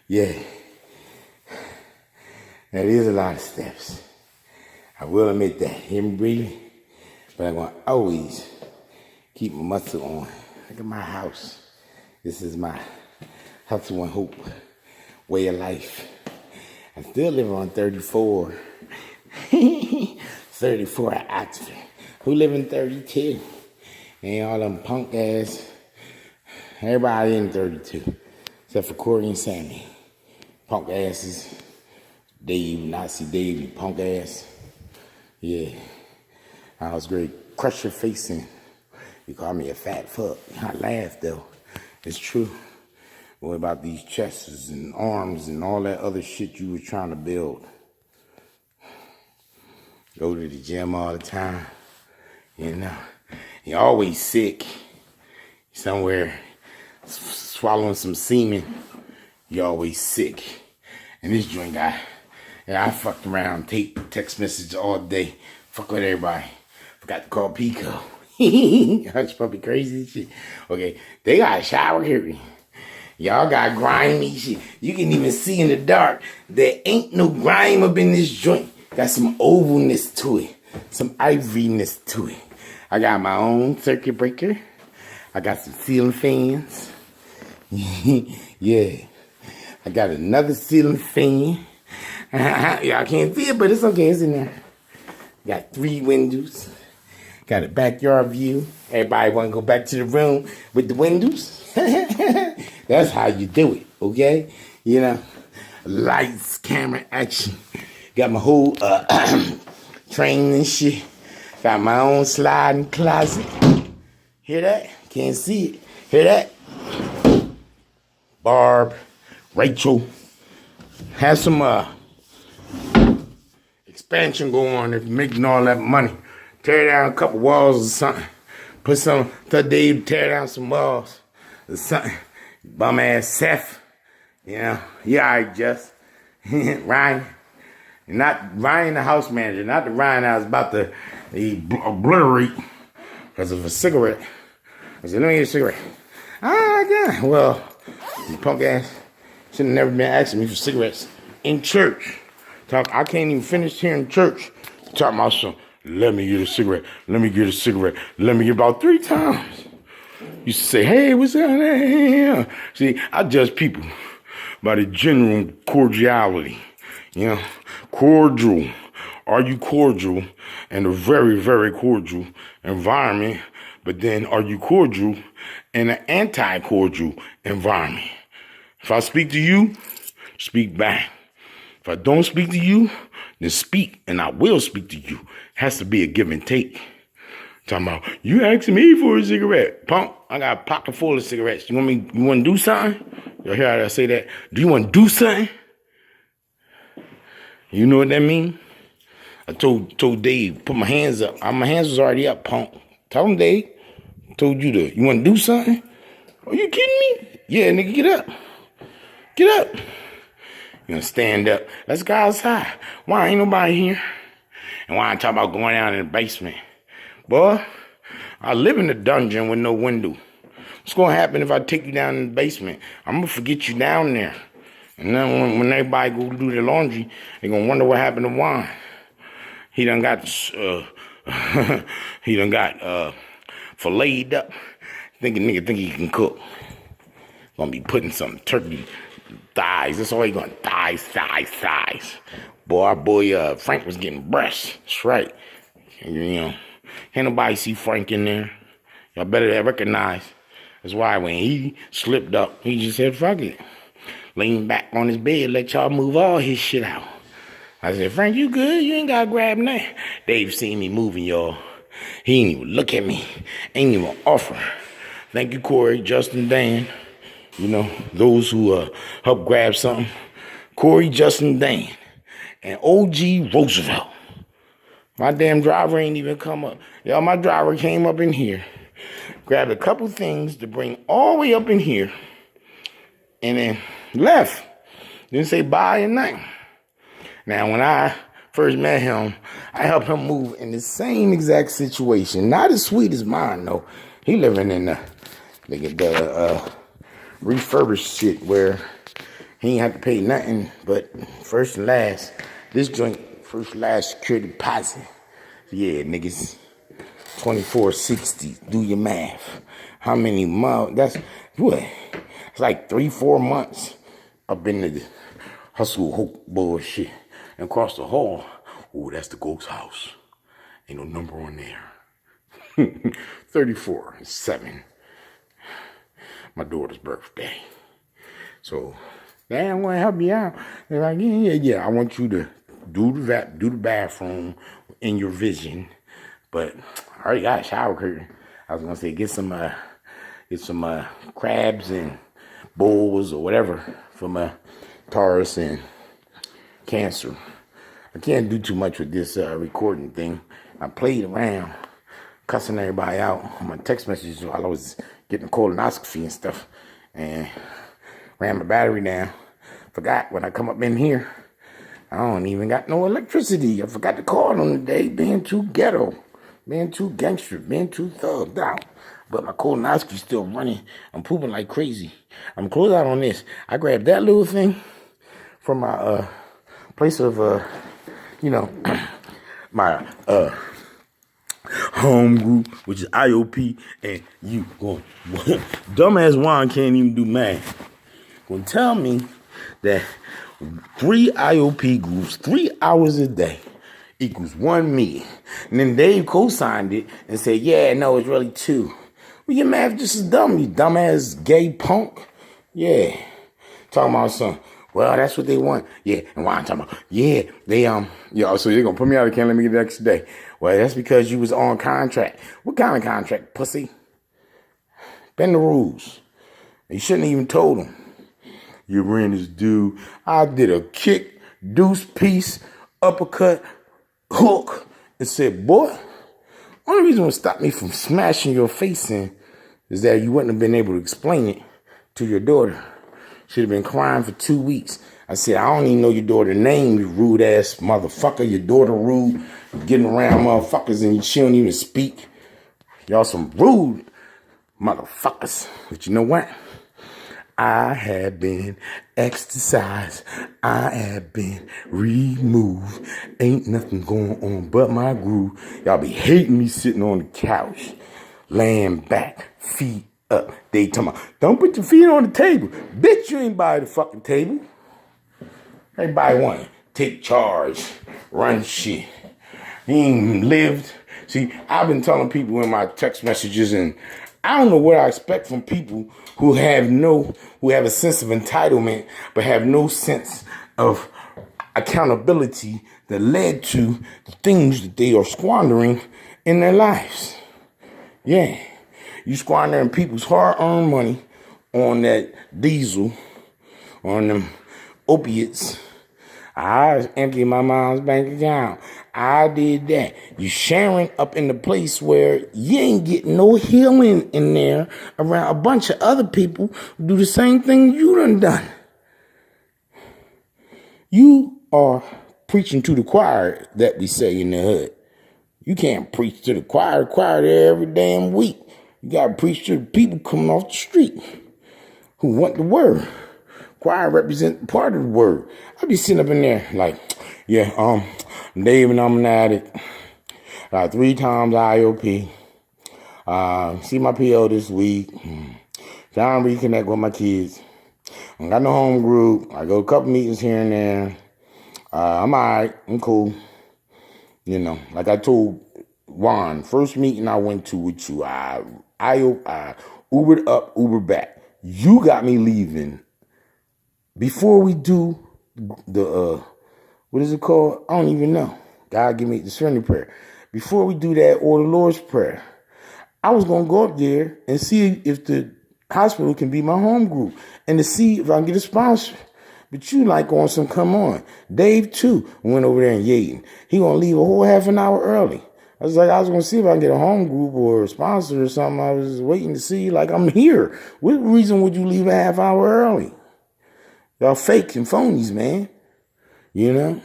Yeah, that is a lot of steps. I will admit that. Hear me breathing? But I'm going to always keep my muscle on. Look at my house. This is my hustle and hope way of life. I still live on 34. 34 at Oxford. Who live in 32? Ain't all them punk ass. Everybody in 32. Except for Corey and Sammy. Punk asses. Dave, Nazi Dave, you punk ass. Yeah. I was great. Crush your face in. You call me a fat fuck. I laugh though. It's true. What about these chests and arms and all that other shit you were trying to build? Go to the gym all the time. You know. You're always sick. Somewhere swallowing some semen. You're always sick. And this joint guy, I fucked around, text message all day. Fuck with everybody. Forgot to call Pico. That's probably crazy shit. Okay, they got a shower here. Y'all got grimy shit. You can even see in the dark. There ain't no grime up in this joint. Got some ovalness to it. Some ivoryness to it. I got my own circuit breaker. I got some ceiling fans. Yeah. I got another ceiling fan. Y'all can't see it, but it's okay. It's in there. Got 3 windows. Got a backyard view. Everybody want to go back to the room with the windows? That's how you do it, okay? You know, lights, camera, action. Got my whole train and shit. Got my own sliding closet. Hear that? Can't see it. Hear that? Barb, Rachel. Have some expansion going on if you're making all that money. Tear down a couple walls or something. Put some, tell Dave tear down some walls or something. Bum ass Seth. You know, yeah, all right, Jess. Ryan. Not Ryan, the house manager. Not the Ryan I was about to obliterate because of a cigarette. I said, let me get a cigarette. Yeah. Well, you punk ass should have never been asking me for cigarettes in church. I can't even finish here in church. Talking about some, let me get a cigarette. Let me get a cigarette. Let me get about 3 times. Used to say, hey, what's up? Hey. See, I judge people by the general cordiality. You know, cordial. Are you cordial in a very, very cordial environment? But then are you cordial in an anti-cordial environment? If I speak to you, speak back. If I don't speak to you, then speak, and I will speak to you. It has to be a give and take. Talking about, you asking me for a cigarette. Punk, I got a pocket full of cigarettes. You want to do something? Y'all hear how I say that? Do you want to do something? You know what that mean? I told Dave, put my hands up. My hands was already up, punk. Tell him, Dave. Told you to, you want to do something? Are you kidding me? Yeah, nigga, get up. Get up. You gonna stand up. Let's go outside. Why ain't nobody here? And why I talk about going down in the basement? Boy, I live in a dungeon with no window. What's gonna happen if I take you down in the basement? I'm gonna forget you down there. And then when everybody go do their laundry, they gonna wonder what happened to Juan. He done got filleted up. Nigga think he can cook. Gonna be putting some turkey thighs. That's all he gonna thighs. Boy, Frank was getting breasts. That's right. You know, can't nobody see Frank in there. Y'all better recognize. That's why when he slipped up, he just said, fuck it. Leaned back on his bed, let y'all move all his shit out. I said, Frank, you good? You ain't gotta grab nothing. Dave seen me moving, y'all. He ain't even look at me. Ain't even offer. Thank you, Corey, Justin, Dan. You know, those who help grab something. Corey, Justin, Dan. And OG Roosevelt. My damn driver ain't even come up. Y'all, my driver came up in here. Grabbed a couple things to bring all the way up in here. And then left. Didn't say bye or nothing. Now, when I first met him, I helped him move in the same exact situation. Not as sweet as mine, though. He living in the refurbished shit where He ain't have to pay nothing but first and last. This joint, first and last security deposit. Yeah, niggas. 2460. Do your math. How many months? That's what? It's like 3-4 months. I've been to the hustle hope bullshit. And across the hall, oh, that's the ghost house. Ain't no number on there. 34-7. My daughter's birthday. So, I want to help you out. They're like, yeah. I want you to do the bathroom in your vision. But I already got a shower curtain. I was gonna say get some crabs and bowls or whatever for my Taurus and Cancer. I can't do too much with this recording thing. I played around, cussing everybody out on my text messages while I was getting a colonoscopy and stuff, and ran my battery down. Forgot when I come up in here, I don't even got no electricity. I forgot to call on the day, being too ghetto. Being too gangster, being too thugged out. But my colonoscope's still running. I'm pooping like crazy. I'm close out on this. I grabbed that little thing from my place of, my home group, which is IOP, and you going, dumbass Juan can't even do math. Gonna tell me that 3 IOP groups, 3 hours a day, equals 1 meeting. And then Dave co-signed it and said, yeah, no, it's really 2. Well, your math just as dumb, you dumbass gay punk. Yeah. Talking about something. Well, that's what they want. Yeah. And why I'm talking about, yeah, they, so you're going to put me out of camp, let me get the extra day. Well, that's because you was on contract. What kind of contract, pussy? Bend the rules. You shouldn't even told them. Your rent is due. I did a kick, deuce piece, uppercut, hook, and said, boy, only reason would stop me from smashing your face in is that you wouldn't have been able to explain it to your daughter. She'd have been crying for 2 weeks. I said, I don't even know your daughter's name, you rude ass motherfucker. Your daughter rude, getting around motherfuckers and she don't even speak. Y'all some rude motherfuckers. But you know what? I have been exercised. I have been removed. Ain't nothing going on but my groove. Y'all be hating me sitting on the couch, laying back, feet up. They talking about, don't put your feet on the table. Bitch, you ain't by the fucking table. Everybody want to take charge, run shit. He ain't lived. See, I've been telling people in my text messages, and I don't know what I expect from people who have a sense of entitlement, but have no sense of accountability that led to the things that they are squandering in their lives. Yeah. You squandering people's hard-earned money on that diesel, on them opiates. I emptied my mom's bank account. I did that. You sharing up in the place where you ain't getting no healing in there around a bunch of other people who do the same thing you done. You are preaching to the choir that we say in the hood. You can't preach to the choir there every damn week. You got to preach to the people coming off the street who want the word. Choir represent part of the word. I be sitting up in there like, yeah, Dave and I'm an addict. 3 times IOP. See my PO this week. Trying to reconnect with my kids. I got no home group. I go a couple meetings here and there. I'm all right. I'm cool. You know, like I told Juan, first meeting I went to with you, I Ubered up, Ubered back. You got me leaving. Before we do the, what is it called? I don't even know. God give me the Serenity Prayer. Before we do that or the Lord's Prayer, I was going to go up there and see if the hospital can be my home group and to see if I can get a sponsor. But you like on some come on. Dave, too, went over there and Yaden. He going to leave a whole half an hour early. I was going to see if I can get a home group or a sponsor or something. I was waiting to see, like, I'm here. What reason would you leave a half hour early? Y'all fake and phonies, man. You know?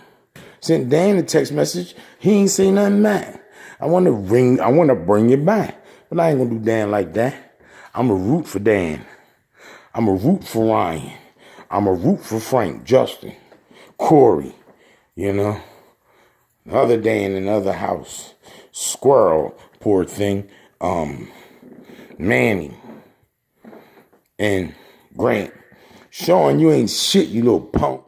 Sent Dan a text message. He ain't say nothing back. I want to bring it back. But I ain't going to do Dan like that. I'm a root for Dan. I'm a root for Ryan. I'm a root for Frank, Justin, Corey, you know. The other day in another house, Squirrel, poor thing, Manny, and Grant. Sean, you ain't shit, you little punk.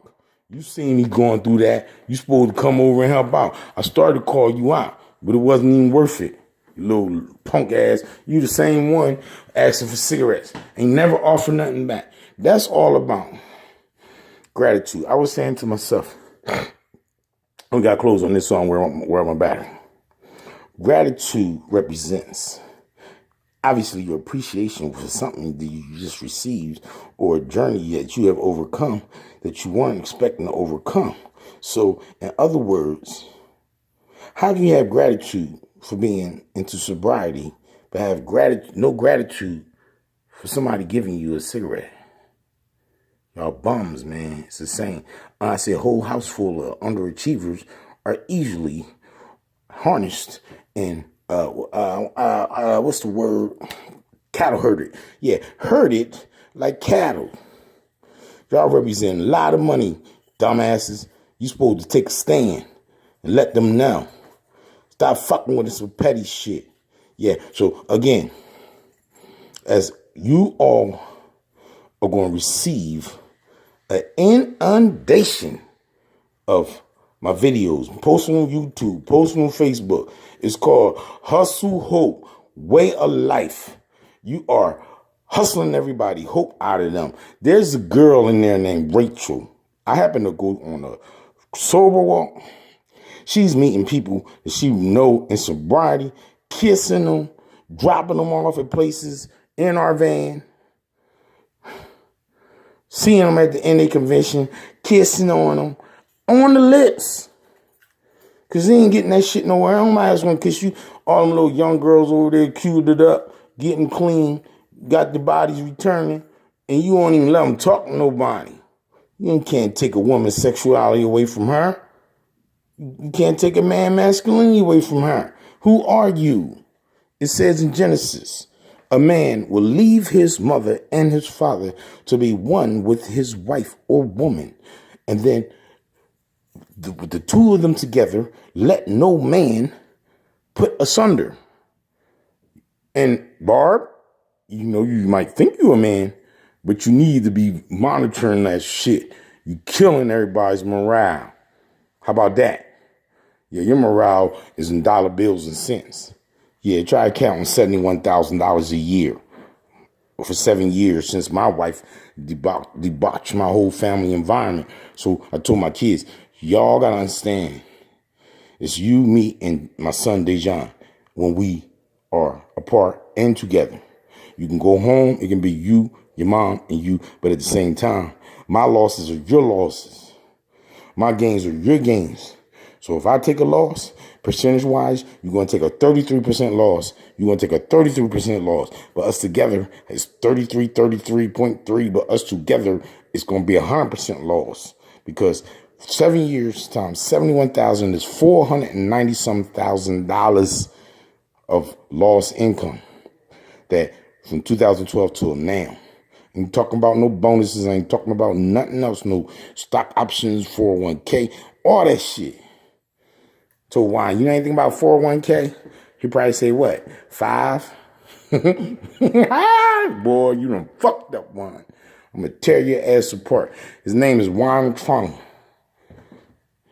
You seen me going through that. You supposed to come over and help out. I started to call you out, but it wasn't even worth it. You little punk ass. You the same one asking for cigarettes. Ain't never offer nothing back. That's all about gratitude. I was saying to myself, we got to close on this song where I'm about. Gratitude represents obviously your appreciation for something that you just received or a journey that you have overcome that you weren't expecting to overcome. So, in other words, how do you have gratitude for being into sobriety, but have no gratitude for somebody giving you a cigarette? Y'all bums, man. It's the same. I say a whole house full of underachievers are easily harnessed and what's the word? Cattle herded. Yeah, herded like cattle. Y'all represent a lot of money, dumbasses. You supposed to take a stand and let them know. Stop fucking with this petty shit. Yeah, so again, as you all are going to receive an inundation of my videos, posting on YouTube, posting on Facebook. It's called Hustle Hope, Way of Life. You are hustling everybody, hope out of them. There's a girl in there named Rachel. I happen to go on a sober walk. She's meeting people that she know in sobriety, kissing them, dropping them off at places in our van, seeing them at the NA convention, kissing on them, on the lips. Because he ain't getting that shit nowhere. I don't mind who's going to kiss you. All them little young girls over there queued it up, getting clean, got the bodies returning, and you won't even let them talk to nobody. You can't take a woman's sexuality away from her. You can't take a man's masculinity away from her. Who are you? It says in Genesis, a man will leave his mother and his father to be one with his wife or woman. And then the two of them together, let no man put asunder. And Barb, you know, you might think you're a man, but you need to be monitoring that shit. You killing everybody's morale. How about that? Yeah, your morale is in dollar bills and cents. Yeah, try counting $71,000 a year for 7 years since my wife debauched my whole family environment. So I told my kids, y'all got to understand, it's you, me, and my son, Dejan, when we are apart and together. You can go home. It can be you, your mom, and you. But at the same time, my losses are your losses. My gains are your gains. So if I take a loss, percentage-wise, you're going to take a 33% loss. You're going to take a 33% loss. But us together is 33.3. But us together, it's going to be 100% loss. Because 7 years times 71,000 is $490-some thousand of lost income. That from 2012 till now. Ain't talking about no bonuses. I ain't talking about nothing else. No stock options, 401k, all that shit. So why? You know anything about 401k? He probably say what? 5? Boy, you done fucked up one. I'm going to tear your ass apart. His name is Juan Fong.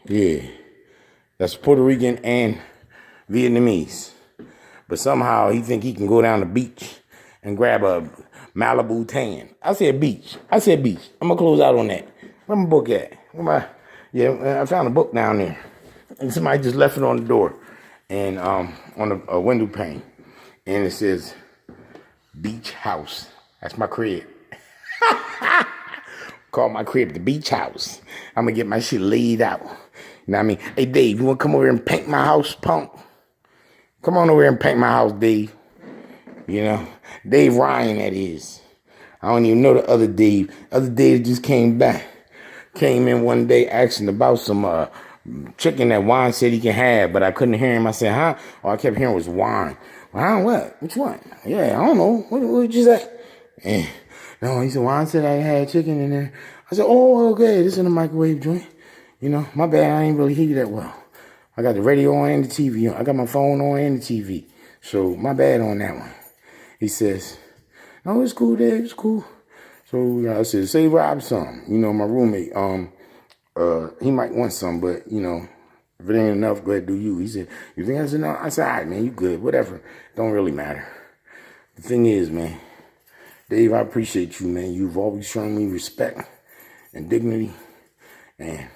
Yeah. That's Puerto Rican and Vietnamese. But somehow he think he can go down the beach and grab a Malibu tan. I said beach. I'm going to close out on that. Where my book at? I found a book down there. And somebody just left it on the door and on a window pane. And it says, Beach House. That's my crib. Call my crib the Beach House. I'm going to get my shit laid out. You know what I mean? Hey, Dave, you want to come over here and paint my house, punk? Come on over here and paint my house, Dave. You know, Dave Ryan, that is. I don't even know the other Dave. Other Dave just came back. Came in one day asking about some chicken that Juan said he can have, but I couldn't hear him. I said, huh? All I kept hearing was Juan. Well, what? Which one? Yeah, I don't know. What did you say? And No, he said, well, I said I had chicken in there. I said, oh, okay, this is in the microwave joint. You know, my bad, I ain't really hear you that well. I got the radio on and the TV on. I got my phone on and the TV. So my bad on that one. He says, no, it's cool, Dave, it's cool. So I said, say Rob some. You know, my roommate, he might want some, but, you know, if it ain't enough, go ahead, do you. He said, you think that's enough? I said, all right, man, you good, whatever. Don't really matter. The thing is, man, Dave, I appreciate you, man. You've always shown me respect and dignity. And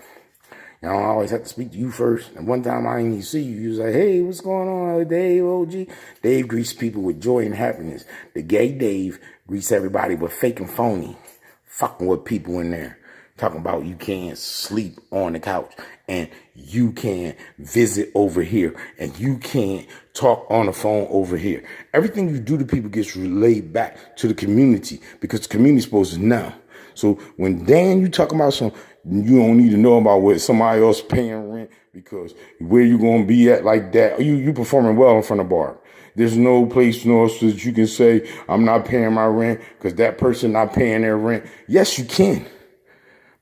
I don't always have to speak to you first. And one time I didn't even see you. You was like, hey, what's going on, Dave, OG? Dave greets people with joy and happiness. The gay Dave greets everybody with fake and phony. Fucking with people in there. Talking about you can't sleep on the couch. And you can't visit over here. And you can't talk on the phone over here. Everything you do to people gets relayed back to the community. Because the community's supposed to know. So when Dan, you talking about some, you don't need to know about what somebody else paying rent because where you gonna be at like that. You performing well in front of Barb. There's no place nor so that you can say I'm not paying my rent because that person not paying their rent. Yes, you can,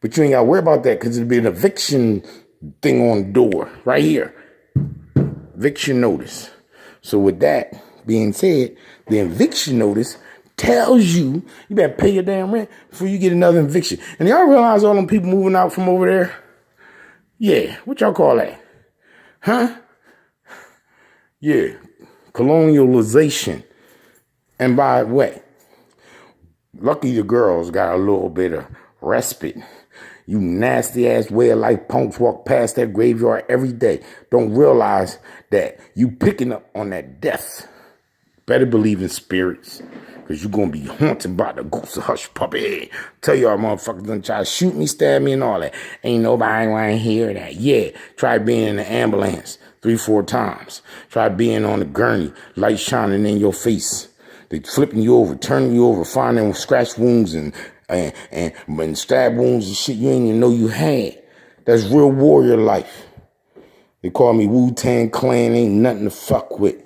but you ain't gotta worry about that because it'll be an eviction thing on the door right here. Eviction notice. So with that being said, the eviction notice tells you better pay your damn rent before you get another eviction. And y'all realize all them people moving out from over there? Yeah, what y'all call that? Huh? Yeah, colonialization. And by the way, lucky the girls got a little bit of respite. You nasty ass way of life punks walk past that graveyard every day. Don't realize that you picking up on that death. Better believe in spirits. Because you're going to be haunted by the ghost of Hush Puppy. Tell y'all motherfuckers done try to shoot me, stab me, and all that. Ain't nobody want to hear that. Yeah, try being in the ambulance 3-4 times. Try being on the gurney, light shining in your face. They flipping you over, turning you over, finding scratch wounds and stab wounds and shit you ain't even know you had. That's real warrior life. They call me Wu-Tang Clan, ain't nothing to fuck with.